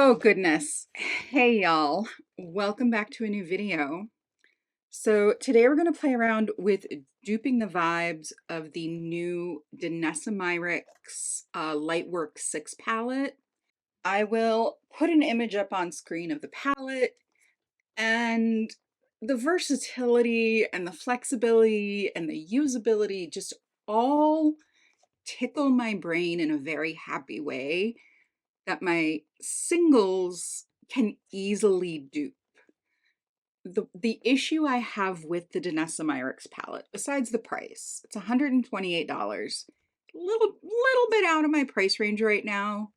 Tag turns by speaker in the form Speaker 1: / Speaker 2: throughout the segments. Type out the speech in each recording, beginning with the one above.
Speaker 1: Oh goodness. Hey y'all. Welcome back to a new video. So today we're going to play around with duping the vibes of the new Danessa Myrick's Lightwork 6 palette. I will put an image up on screen of the palette, and the versatility and the flexibility and the usability just all tickle my brain in a very happy way that my singles can easily dupe. The issue I have with the Danessa Myrick's palette, besides the price, it's $128, little bit out of my price range right now.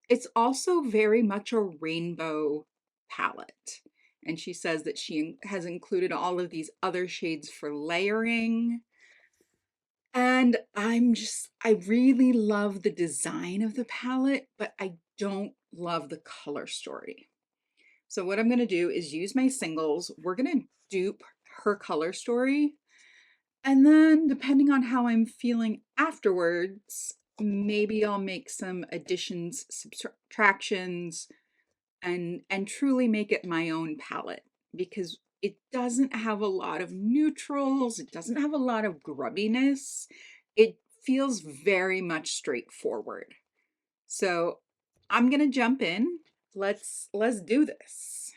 Speaker 1: It's also very much a rainbow palette. And she says that she has included all of these other shades for layering. And I really love the design of the palette, but I don't love the color story. So what I'm going to do is use my singles. We're going to dupe her color story. And then depending on how I'm feeling afterwards, maybe I'll make some additions, subtractions, and truly make it my own palette, because it doesn't have a lot of neutrals. It doesn't have a lot of grubbiness. It feels very much straightforward. So I'm going to jump in. Let's do this.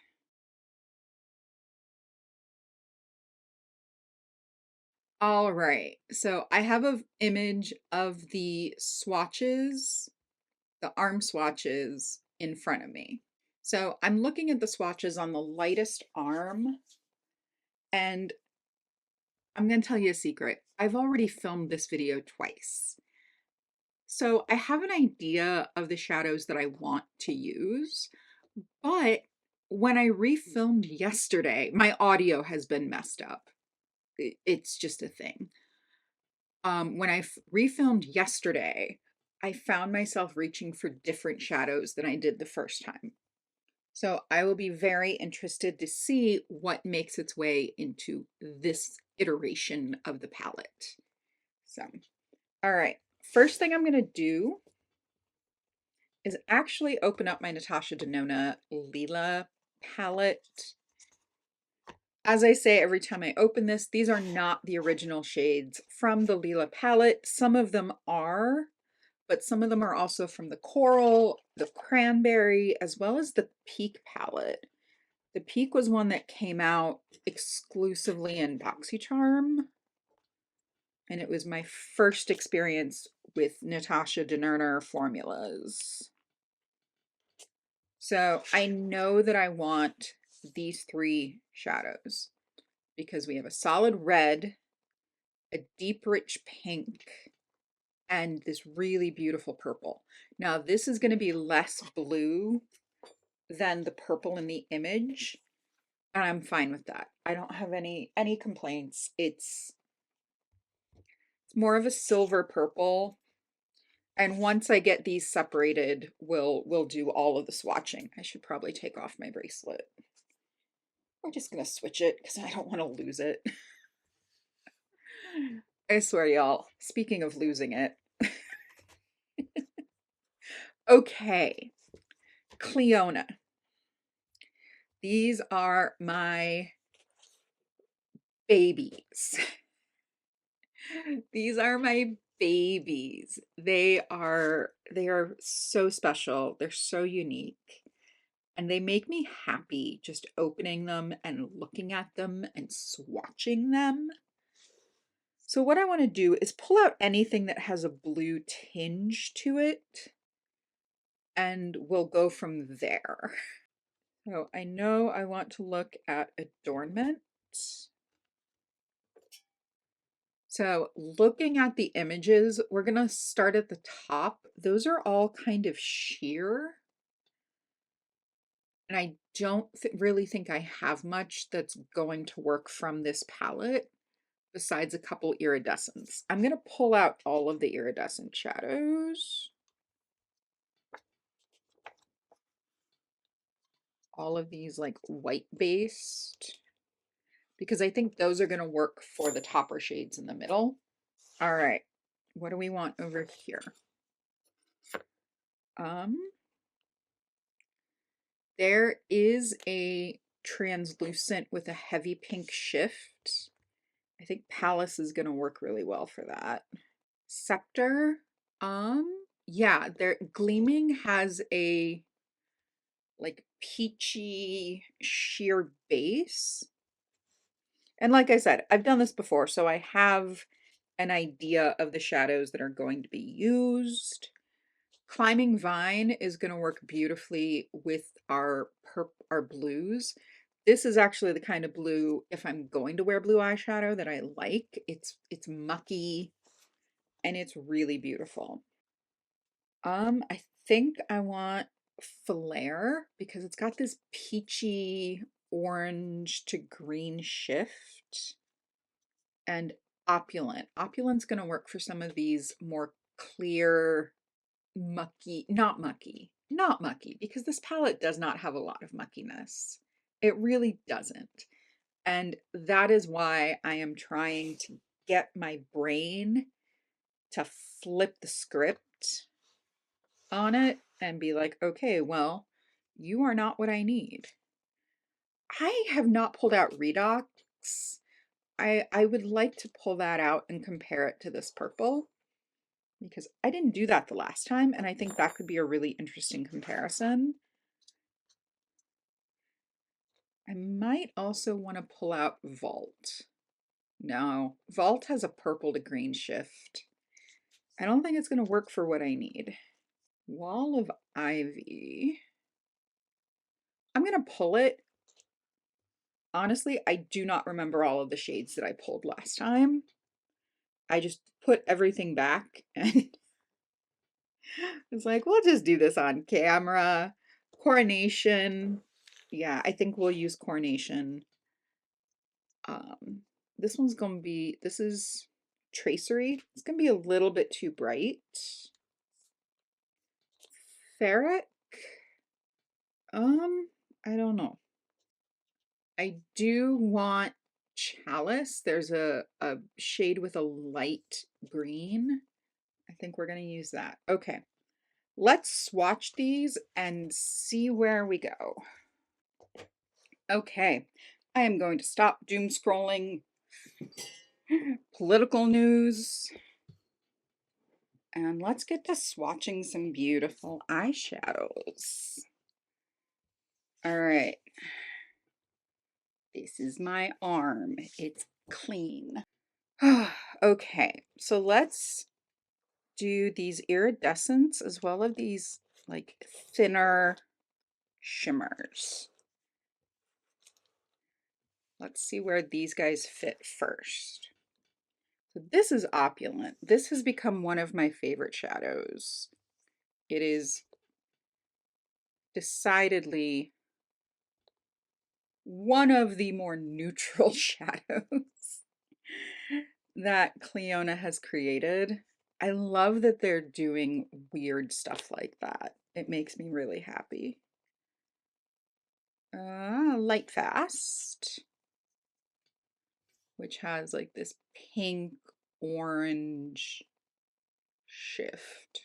Speaker 1: All right. So I have an image of the swatches, the arm swatches in front of me. So I'm looking at the swatches on the lightest arm, and I'm going to tell you a secret. I've already filmed this video twice. So I have an idea of the shadows that I want to use, but when I refilmed yesterday, my audio has been messed up. It's just a thing. When I refilmed yesterday, I found myself reaching for different shadows than I did the first time. So I will be very interested to see what makes its way into this iteration of the palette. So, all right, first thing I'm going to do is actually open up my Natasha Denona Lila palette. As I say every time I open this, these are not the original shades from the Lila palette. Some of them are, but some of them are also from the Coral, the Cranberry, as well as the Peak palette. The Peak was one that came out exclusively in BoxyCharm, and it was my first experience with Natasha Denona formulas. So I know that I want these three shadows because we have a solid red, a deep rich pink, and this really beautiful purple. Now this is going to be less blue than the purple in the image, and I'm fine with that. I don't have any complaints. It's more of a silver purple. And once I get these separated, we'll do all of the swatching. I should probably take off my bracelet. I'm just gonna switch it because I don't want to lose it. I swear, y'all, speaking of losing it. Okay, Clionadh. These are my babies. These are my babies. They are so special. They're so unique. And they make me happy just opening them and looking at them and swatching them. So what I want to do is pull out anything that has a blue tinge to it, and we'll go from there. So I know I want to look at adornment. So looking at the images, we're going to start at the top. Those are all kind of sheer. And I don't really think I have much that's going to work from this palette besides a couple iridescents. I'm going to pull out all of the iridescent shadows. All of these like white based, because I think those are going to work for the topper shades in the middle. All right, what do we want over here? There is a translucent with a heavy pink shift. I think Palace is going to work really well for that. Scepter. Yeah, there Gleaming has a like peachy sheer base. And like I said, I've done this before, so I have an idea of the shadows that are going to be used. Climbing Vine is going to work beautifully with our blues. This is actually the kind of blue, if I'm going to wear blue eyeshadow, that I like. It's mucky and it's really beautiful. I think I want Flare because it's got this peachy orange to green shift. And Opulent. Opulent's going to work for some of these more clear, not mucky, because this palette does not have a lot of muckiness. It really doesn't. And that is why I am trying to get my brain to flip the script on it and be like, okay, well, you are not what I need. I have not pulled out Redox. I would like to pull that out and compare it to this purple because I didn't do that the last time, and I think that could be a really interesting comparison. I might also want to pull out Vault. No, Vault has a purple to green shift. I don't think it's going to work for what I need. Wall of Ivy. I'm going to pull it. Honestly, I do not remember all of the shades that I pulled last time. I just put everything back and it's like, we'll just do this on camera. Coronation. Yeah, I think we'll use Coronation. This one's gonna be, this is Tracery. It's gonna be a little bit too bright. Ferric. I don't know. I do want Chalice. There's a shade with a light green. I think we're gonna use that. Okay. Let's swatch these and see where we go. Okay, I am going to stop doom scrolling political news and let's get to swatching some beautiful eyeshadows. All right, this is my arm. It's clean. Okay, so let's do these iridescents as well as these like thinner shimmers. Let's see where these guys fit first. So this is Opulent. This has become one of my favorite shadows. It is decidedly one of the more neutral shadows that Clionadh has created. I love that they're doing weird stuff like that. It makes me really happy. Light Fast, which has like this pink orange shift.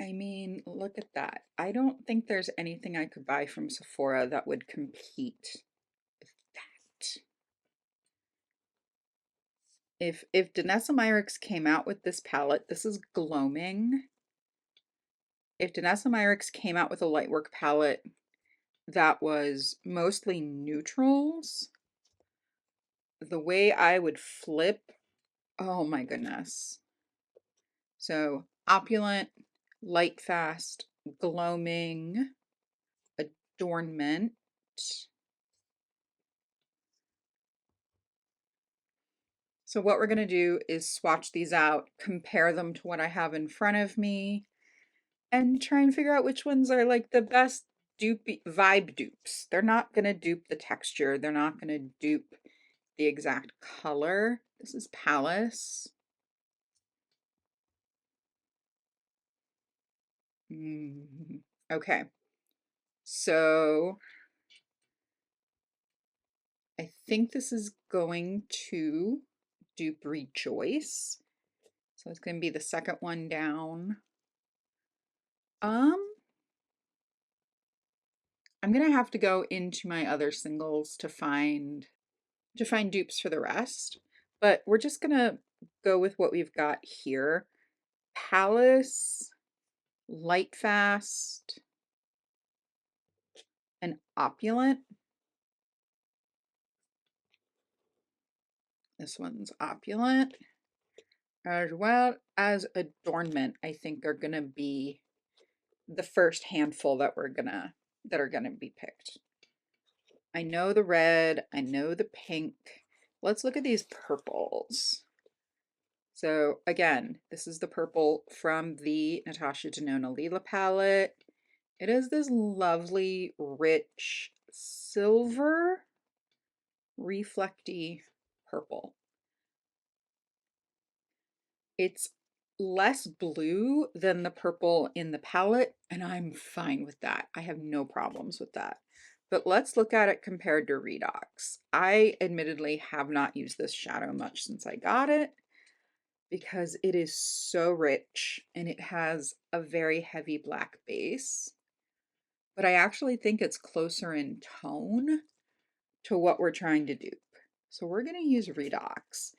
Speaker 1: I mean, look at that. I don't think there's anything I could buy from Sephora that would compete with that. If Danessa Myrick came out with this palette, this is Gloaming. If Danessa Myrick came out with a Lightwork palette that was mostly neutrals, the way I would flip, oh my goodness. So Opulent, Light Fast, Gloaming, Adornment. So what we're going to do is swatch these out, compare them to what I have in front of me, and try and figure out which ones are like the best vibe dupes. They're not going to dupe the texture. They're not going to dupe the exact color. This is Palace. Okay. So I think this is going to dupe Rejoice. So it's going to be the second one down. I'm going to have to go into my other singles to find dupes for the rest, but we're just going to go with what we've got here. Palace, Lightfast, and Opulent. This one's Opulent, as well as Adornment, I think are going to be the first handful that are going to be picked. I know the red, I know the pink. Let's look at these purples. So again, this is the purple from the Natasha Denona Lila palette. It is this lovely, rich, silver, reflecty purple. It's less blue than the purple in the palette, and I'm fine with that. I have no problems with that. But let's look at it compared to Redox. I admittedly have not used this shadow much since I got it because it is so rich and it has a very heavy black base. But I actually think it's closer in tone to what we're trying to dupe. So we're going to use Redox.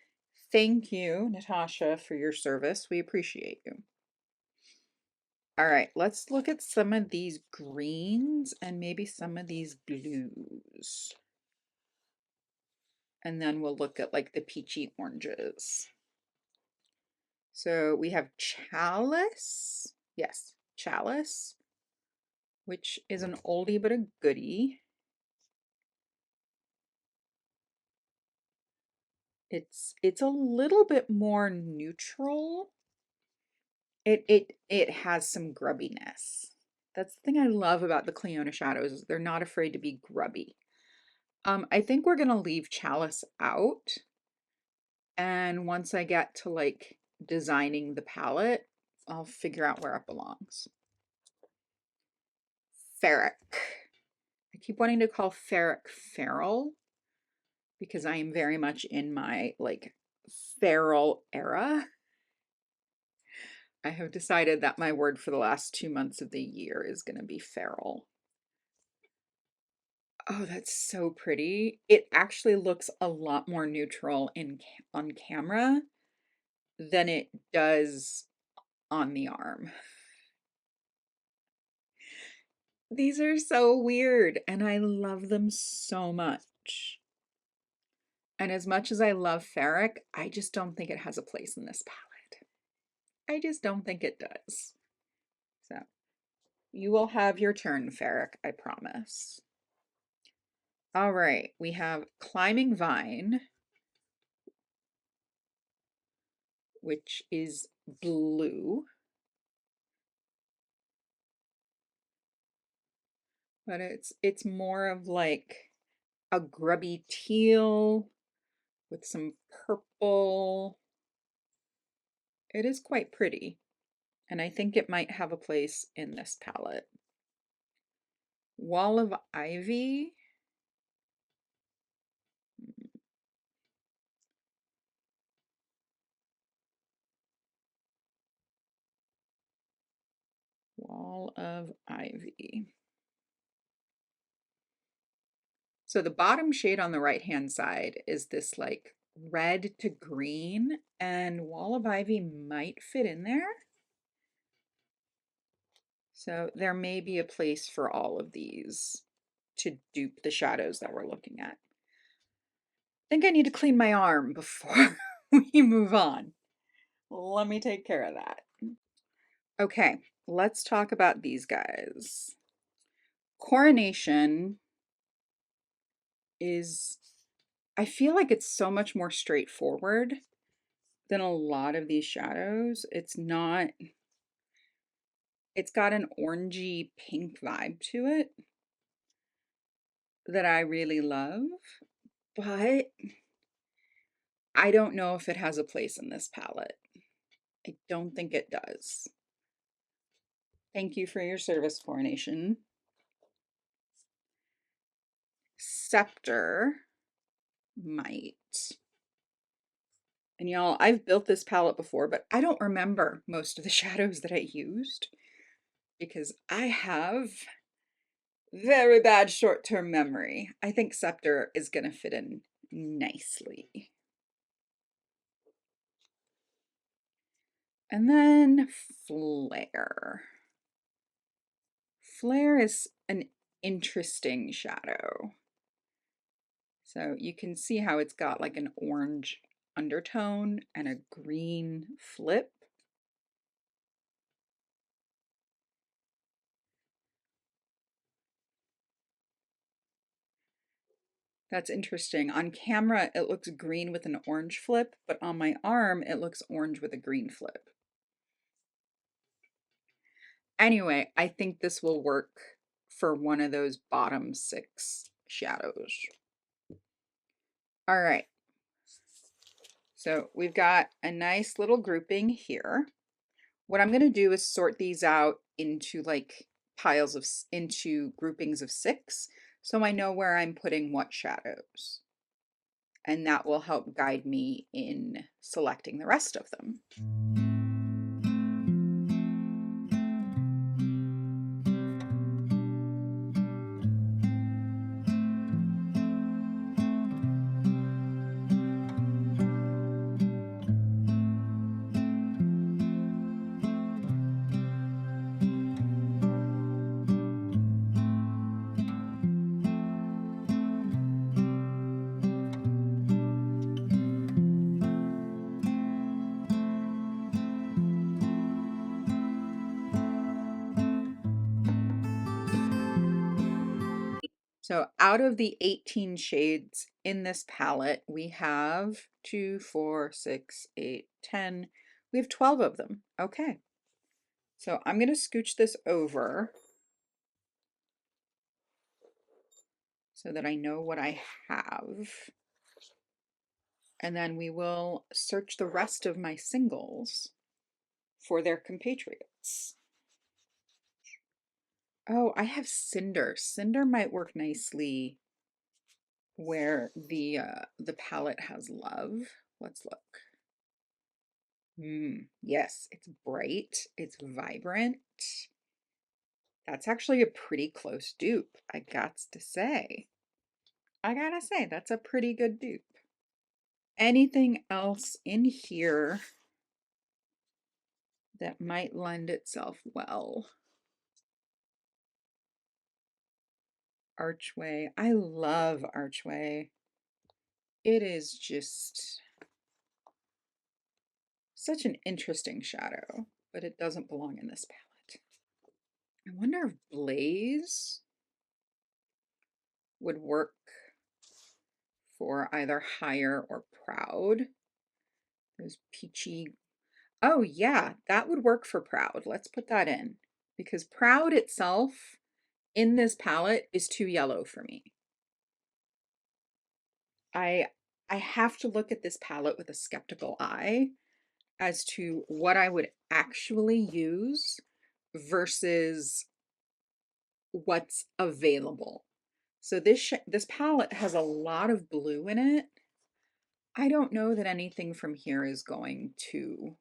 Speaker 1: Thank you, Natasha, for your service. We appreciate you. All right, let's look at some of these greens and maybe some of these blues. And then we'll look at like the peachy oranges. So we have Chalice. Yes, Chalice, which is an oldie but a goodie. It's a little bit more neutral. It has some grubbiness. That's the thing I love about the Clionadh shadows, is they're not afraid to be grubby. I think we're gonna leave Chalice out. And once I get to like designing the palette, I'll figure out where it belongs. Ferric. I keep wanting to call Ferric Feral because I am very much in my like feral era. I have decided that my word for the last 2 months of the year is going to be feral. Oh, that's so pretty. It actually looks a lot more neutral on camera than it does on the arm. These are so weird and I love them so much. And as much as I love Ferric, I just don't think it has a place in this palette. I just don't think it does. So you will have your turn, Ferric, I promise. All right, we have Climbing Vine, which is blue. But it's more of like a grubby teal with some purple. It is quite pretty, and I think it might have a place in this palette. Wall of Ivy. Wall of Ivy. So the bottom shade on the right-hand side is this like red to green, and Wall of Ivy might fit in there. So there may be a place for all of these to dupe the shadows that we're looking at. I think I need to clean my arm before we move on. Let me take care of that. Okay, let's talk about these guys. Coronation is, I feel like it's so much more straightforward than a lot of these shadows. It's got an orangey pink vibe to it that I really love, but I don't know if it has a place in this palette. I don't think it does. Thank you for your service, Coronation. Scepter might. And y'all, I've built this palette before, but I don't remember most of the shadows that I used because I have very bad short-term memory. I think Scepter is going to fit in nicely. And then Flare. Flare is an interesting shadow. So you can see how it's got like an orange undertone and a green flip. That's interesting. On camera, it looks green with an orange flip, but on my arm, it looks orange with a green flip. Anyway, I think this will work for one of those bottom 6 shadows. All right. So we've got a nice little grouping here. What I'm going to do is sort these out into like into groupings of 6, so I know where I'm putting what shadows. And that will help guide me in selecting the rest of them. So out of the 18 shades in this palette, we have 2, 4, 6, 8, 10. We have 12 of them. Okay. So I'm going to scooch this over so that I know what I have. And then we will search the rest of my singles for their compatriots. Oh, I have Cinder. Cinder might work nicely where the palette has love. Let's look. Yes, it's bright, it's vibrant. That's actually a pretty close dupe, I gots to say. I gotta say, that's a pretty good dupe. Anything else in here that might lend itself well? Archway. I love Archway. It is just such an interesting shadow, but it doesn't belong in this palette. I wonder if Blaze would work for either Higher or Proud. Those peachy. Oh yeah, that would work for Proud. Let's put that in because Proud itself in this palette is too yellow for me. I have to look at this palette with a skeptical eye as to what I would actually use versus what's available. So this palette has a lot of blue in it. I don't know that anything from here is going to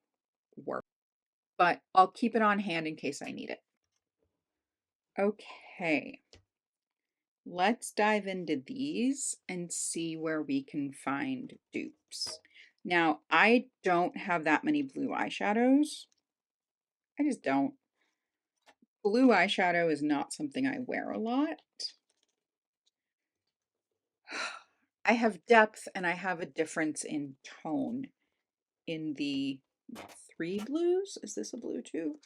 Speaker 1: work, but I'll keep it on hand in case I need it. Okay, let's dive into these and see where we can find dupes. Now, I don't have that many blue eyeshadows. I just don't. Blue eyeshadow is not something I wear a lot. I have depth and I have a difference in tone in the 3 blues. Is this a blue too?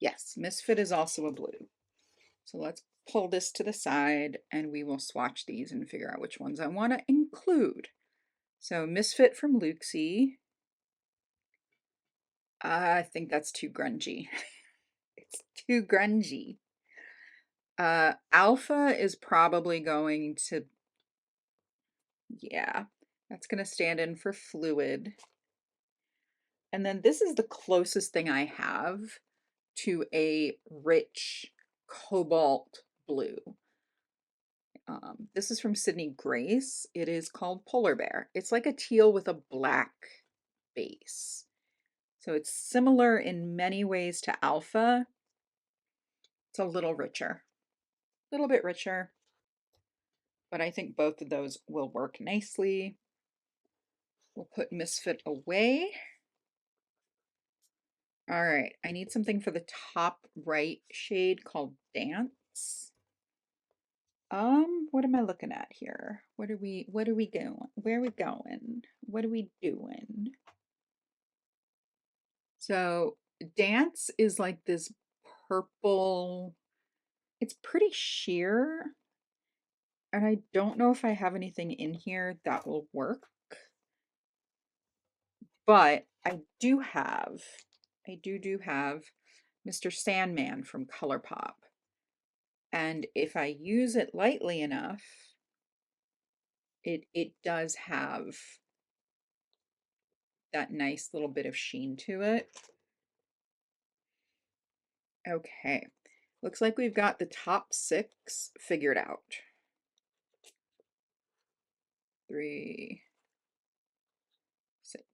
Speaker 1: Yes, Misfit is also a blue. So let's pull this to the side and we will swatch these and figure out which ones I want to include. So Misfit from Looxi. I think that's too grungy. It's too grungy. Alpha is probably going to, yeah, that's going to stand in for Fluid. And then this is the closest thing I have to a rich cobalt blue. This is from Sydneygrace. It is called Polar Bear. It's like a teal with a black base. So it's similar in many ways to Alpha. It's a little richer, a little bit richer, but I think both of those will work nicely. We'll put Misfit away. All right, I need something for the top right shade called Dance. What am I looking at here? What are we going? Where are we going? What are we doing? So Dance is like this purple, it's pretty sheer. And I don't know if I have anything in here that will work, but I do have Mr. Sandman from ColourPop. And if I use it lightly enough, it does have that nice little bit of sheen to it. Okay, looks like we've got the top 6 figured out. 3, 6.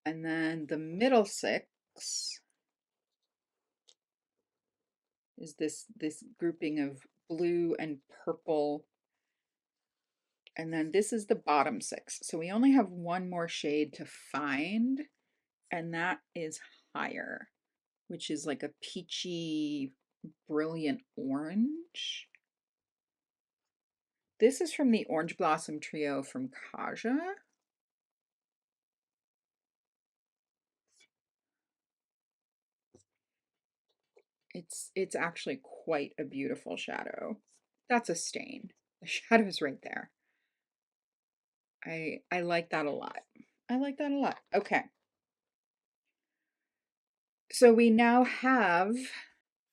Speaker 1: And then the middle 6 is this grouping of blue and purple. And then this is the bottom 6. So we only have one more shade to find, and that is Higher, which is like a peachy, brilliant orange. This is from the Orange Blossom Trio from Kaja. It's actually quite a beautiful shadow. That's a stain. The shadow's right there. I like that a lot. I like that a lot. Okay. So we now have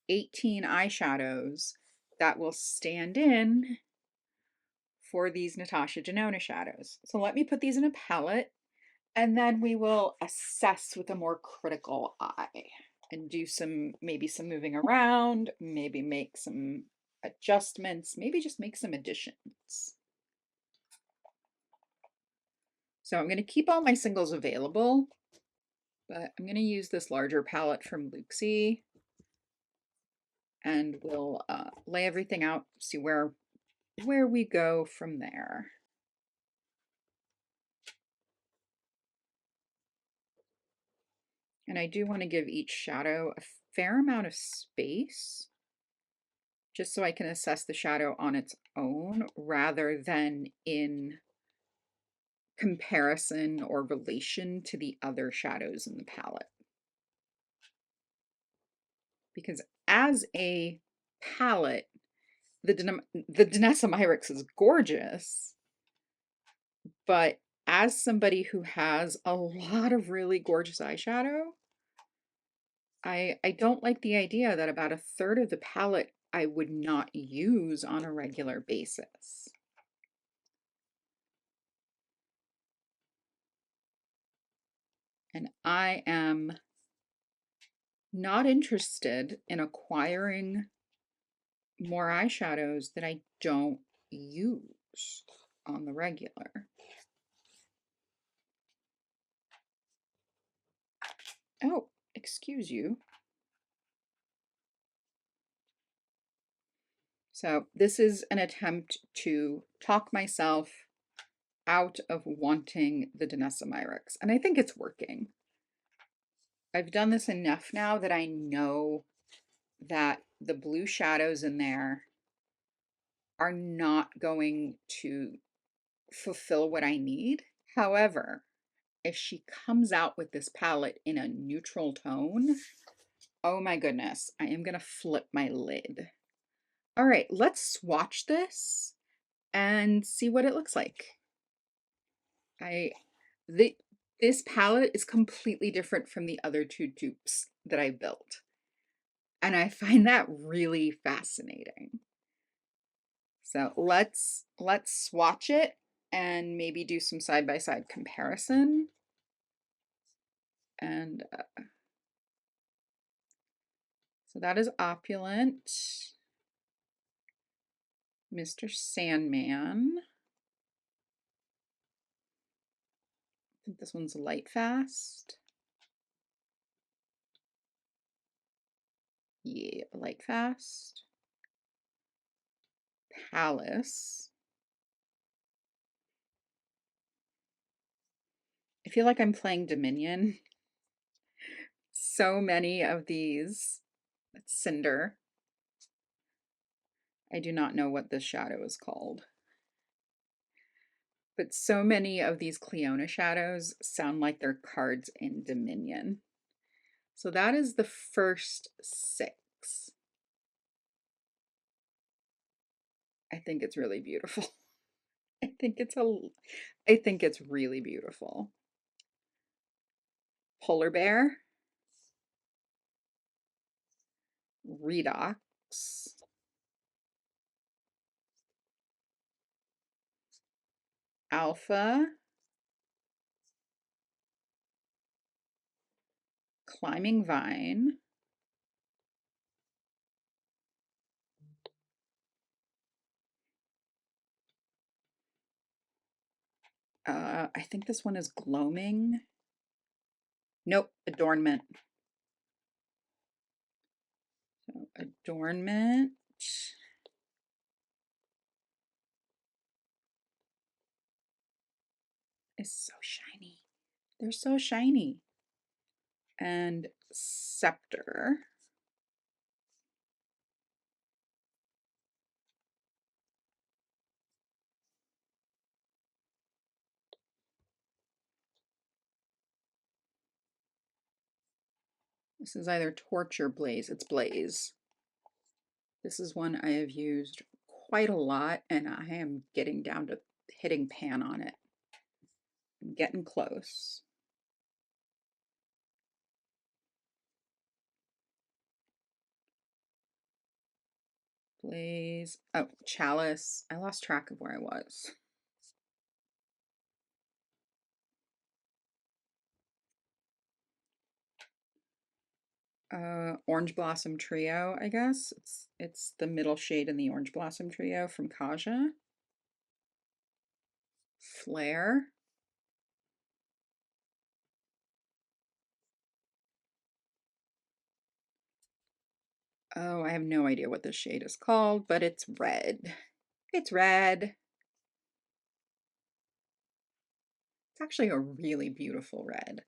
Speaker 1: 18 eyeshadows that will stand in for these Natasha Denona shadows. So let me put these in a palette, and then we will assess with a more critical eye and do maybe some moving around, maybe make some adjustments, maybe just make some additions. So I'm going to keep all my singles available, but I'm going to use this larger palette from Looxi, and we'll lay everything out, see where we go from there. And I do want to give each shadow a fair amount of space, just so I can assess the shadow on its own rather than in comparison or relation to the other shadows in the palette. Because as a palette, the Danessa Myrick is gorgeous, but as somebody who has a lot of really gorgeous eyeshadow, I don't like the idea that about a third of the palette I would not use on a regular basis. And I am not interested in acquiring more eyeshadows that I don't use on the regular. Oh, excuse you. So this is an attempt to talk myself out of wanting the Danessa Myrick, and I think it's working. I've done this enough now that I know that the blue shadows in there are not going to fulfill what I need. However, if she comes out with this palette in a neutral tone, oh my goodness, I am going to flip my lid. All right, let's swatch this and see what it looks like. This palette is completely different from the other 2 dupes that I built, and I find that really fascinating. So let's swatch it and maybe do some side-by-side comparison. And so that is Opulent. Mr. Sandman. I think this one's Light Fast. Yeah, Light Fast. Palace. I feel like I'm playing Dominion. So many of these. That's Cinder. I do not know what this shadow is called. But so many of these Clionadh shadows sound like they're cards in Dominion. So that is the first 6. I think it's really beautiful. I think it's really beautiful. Polar Bear. Redox. Alpha. Climbing Vine. I think this one is Gloaming. Nope, Adornment. So Adornment. Is so shiny. They're so shiny. And Scepter. This is either Torch or Blaze. It's Blaze. This is one I have used quite a lot, and I am getting down to hitting pan on it. I'm getting close. Blaze. Oh, Chalice. I lost track of where I was. Orange Blossom Trio, I guess. It's the middle shade in the Orange Blossom Trio from Kaja. Flare. Oh, I have no idea what this shade is called, but it's red. It's red. It's actually a really beautiful red.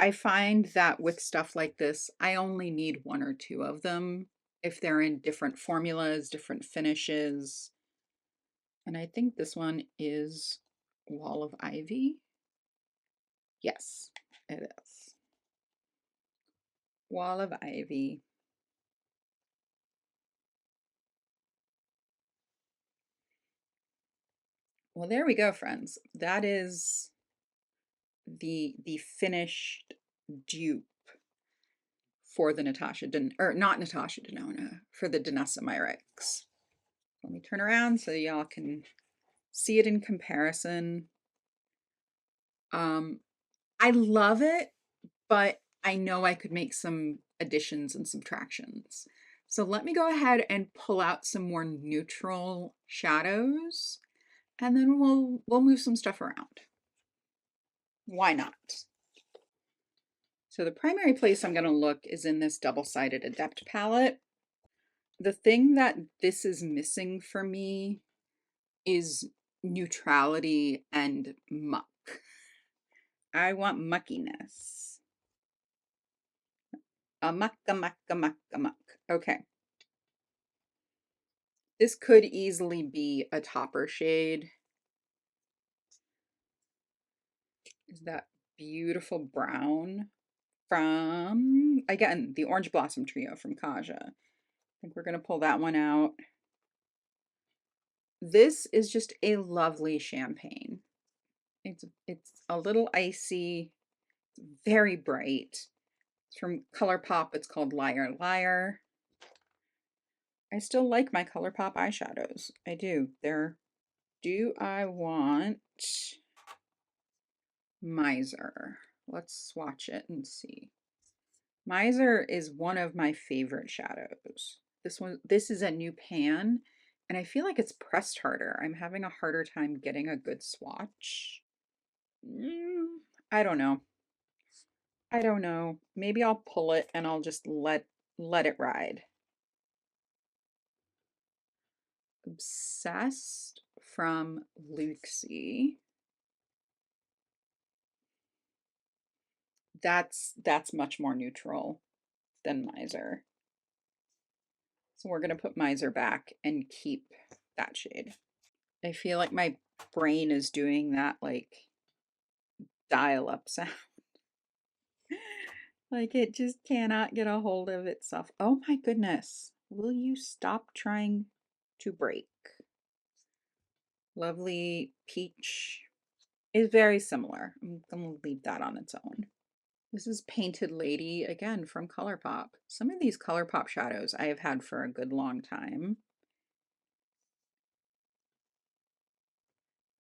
Speaker 1: I find that with stuff like this, I only need 1 or 2 of them if they're in different formulas, different finishes. And I think this one is Wall of Ivy. Yes, it is. Wall of Ivy. Well, there we go, friends. That is the finished dupe for the not Natasha Denona, for the Danessa Myrics. Let me turn around so y'all can see it in comparison. I love it, but I know I could make some additions and subtractions. So let me go ahead and pull out some more neutral shadows, and then we'll move some stuff around. Why not? So the primary place I'm going to look is in this double-sided Adept palette. The thing that this is missing for me is neutrality and muck. I want muckiness. A muck, a muck, a muck, a muck. Okay. This could easily be a topper shade. Is that beautiful brown from, again, the Orange Blossom Trio from Kaja. I think we're going to pull that one out. This is just a lovely champagne. It's a little icy, very bright. It's from ColourPop. It's called Liar Liar. I still like my ColourPop eyeshadows. I do. Do I want Miser? Let's swatch it and see. Miser is one of my favorite shadows. This is a new pan, and I feel like it's pressed harder. I'm having a harder time getting a good swatch. I don't know. I don't know. Maybe I'll pull it and I'll just let it ride. Obsessed from Looxi. That's much more neutral than Miser. So we're gonna put Miser back and keep that shade. I feel like my brain is doing that like dial-up sound. Like it just cannot get a hold of itself. Oh my goodness. Will you stop trying to break? Lovely peach is very similar. I'm gonna leave that on its own. This is Painted Lady, again from ColourPop. Some of these ColourPop shadows I have had for a good long time.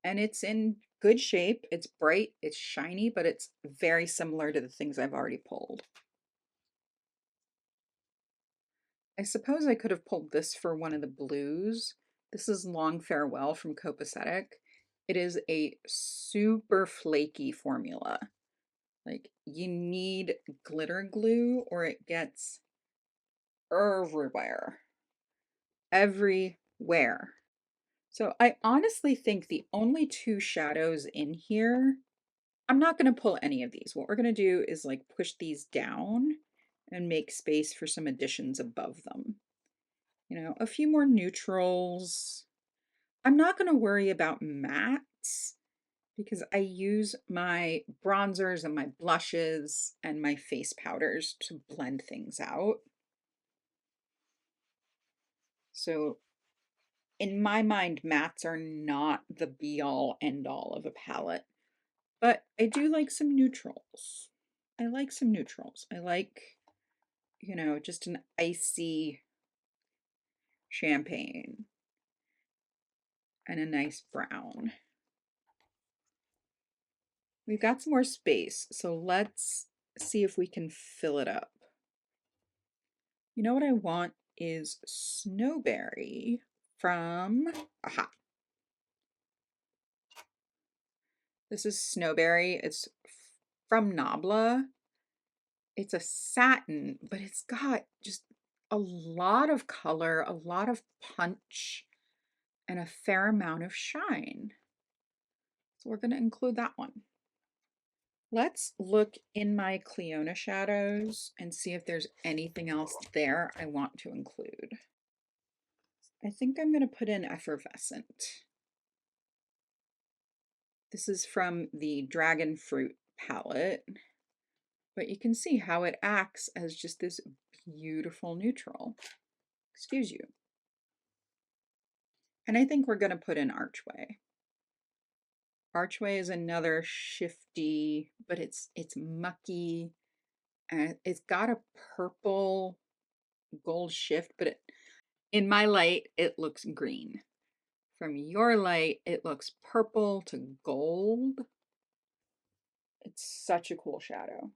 Speaker 1: And it's in good shape. It's bright, it's shiny, but it's very similar to the things I've already pulled. I suppose I could have pulled this for one of the blues. This is Long Farewell from Copacetic. It is a super flaky formula. Like, you need glitter glue or it gets everywhere. Everywhere. So I honestly think the only two shadows in here, I'm not going to pull any of these. What we're going to do is like push these down and make space for some additions above them. You know, a few more neutrals. I'm not going to worry about mattes because I use my bronzers and my blushes and my face powders to blend things out. So in my mind, mattes are not the be-all, end-all of a palette, but I do like some neutrals. I like some neutrals. I like, you know, just an icy champagne and a nice brown. We've got some more space, so let's see if we can fill it up. You know what I want is Snowberry from, aha. This is Snowberry. It's from Nabla. It's a satin, but it's got just a lot of color, a lot of punch, and a fair amount of shine. So we're going to include that one. Let's look in my Clionadh shadows and see if there's anything else there I want to include. I think I'm going to put in Effervescent. This is from the Dragon Fruit palette, but you can see how it acts as just this beautiful neutral. Excuse you. And I think we're going to put in Archway. Archway is another shifty, but it's mucky, and it's got a purple gold shift, but in my light, it looks green. From your light, it looks purple to gold. It's such a cool shadow.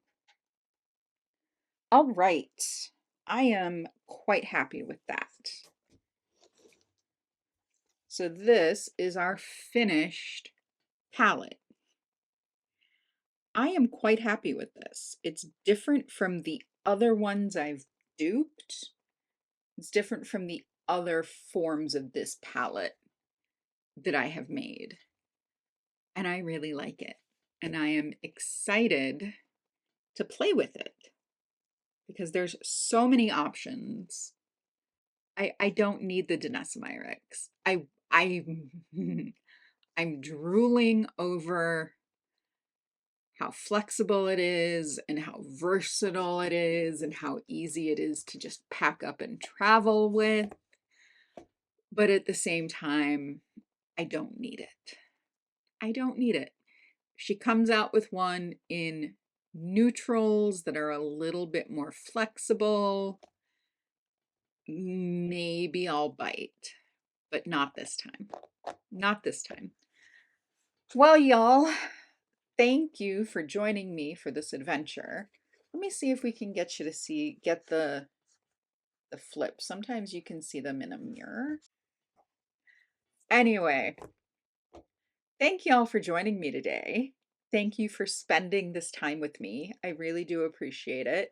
Speaker 1: All right, I am quite happy with that. So this is our finished palette. I am quite happy with this. It's different from the other ones I've duped. It's different from the other forms of this palette that I have made. And I really like it. And I am excited to play with it because there's so many options. I don't need the Danessa Myrics. I'm drooling over how flexible it is and how versatile it is and how easy it is to just pack up and travel with. But at the same time, I don't need it. I don't need it. She comes out with one in neutrals that are a little bit more flexible. Maybe I'll bite, but not this time. Not this time. Well, y'all, thank you for joining me for this adventure. Let me see if we can get you to get the the flip. Sometimes you can see them in a mirror. Anyway, thank y'all for joining me today. Thank you for spending this time with me. I really do appreciate it.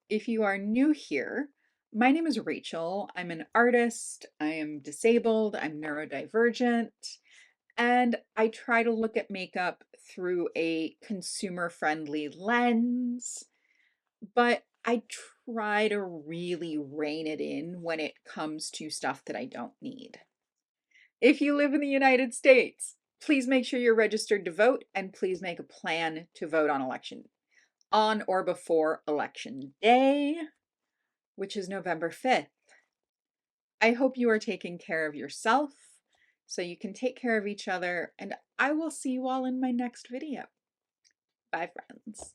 Speaker 1: If you are new here, my name is Rachel. I'm an artist. I am disabled. I'm neurodivergent. And I try to look at makeup through a consumer-friendly lens, but I try to really rein it in when it comes to stuff that I don't need. If you live in the United States, please make sure you're registered to vote, and please make a plan to vote on or before Election Day, which is November 5th. I hope you are taking care of yourself so you can take care of each other, and I will see you all in my next video. Bye, friends.